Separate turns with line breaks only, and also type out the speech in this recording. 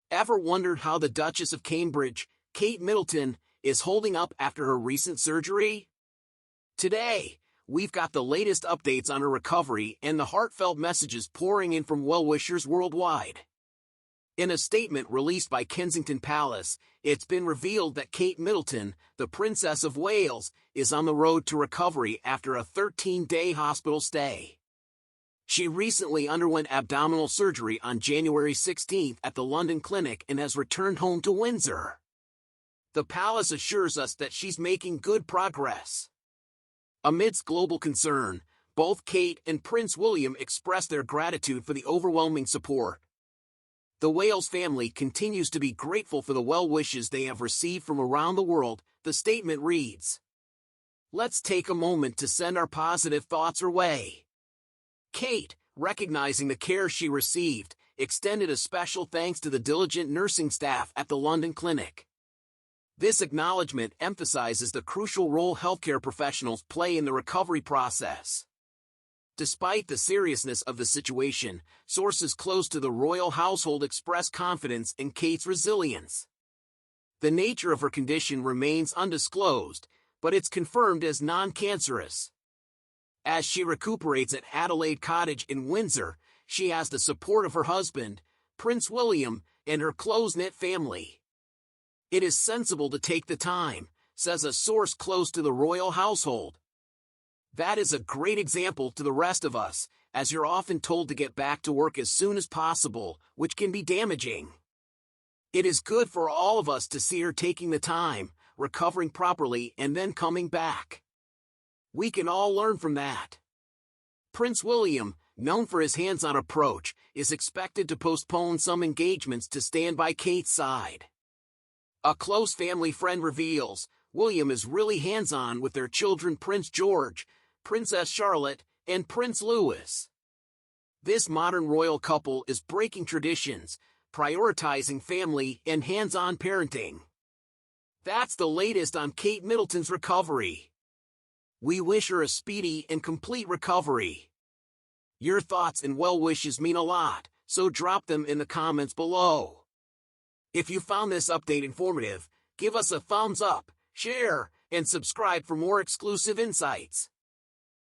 Ever wondered how the Duchess of Cambridge, Kate Middleton, is holding up after her recent surgery? Today, we've got the latest updates on her recovery and the heartfelt messages pouring in from well-wishers worldwide. In a statement released by Kensington Palace, it's been revealed that Kate Middleton, the Princess of Wales, is on the road to recovery after a 13-day hospital stay. She recently underwent abdominal surgery on January 16 at the London clinic and has returned home to Windsor. The palace assures us that she's making good progress. Amidst global concern, both Kate and Prince William expressed their gratitude for the overwhelming support. The Wales family continues to be grateful for the well wishes they have received from around the world, the statement reads. Let's take a moment to send our positive thoughts her way. Kate, recognizing the care she received, extended a special thanks to the diligent nursing staff at the London clinic. This acknowledgement emphasizes the crucial role healthcare professionals play in the recovery process. Despite the seriousness of the situation, sources close to the royal household express confidence in Kate's resilience. The nature of her condition remains undisclosed, but it's confirmed as non-cancerous. As she recuperates at Adelaide Cottage in Windsor, she has the support of her husband, Prince William, and her close-knit family. It is sensible to take the time, says a source close to the royal household. That is a great example to the rest of us, as you're often told to get back to work as soon as possible, which can be damaging. It is good for all of us to see her taking the time, recovering properly, and then coming back. We can all learn from that. Prince William, known for his hands-on approach, is expected to postpone some engagements to stand by Kate's side. A close family friend reveals, William is really hands-on with their children Prince George, Princess Charlotte, and Prince Louis. This modern royal couple is breaking traditions, prioritizing family and hands-on parenting. That's the latest on Kate Middleton's recovery. We wish her a speedy and complete recovery. Your thoughts and well wishes mean a lot, so drop them in the comments below. If you found this update informative, give us a thumbs up, share, and subscribe for more exclusive insights.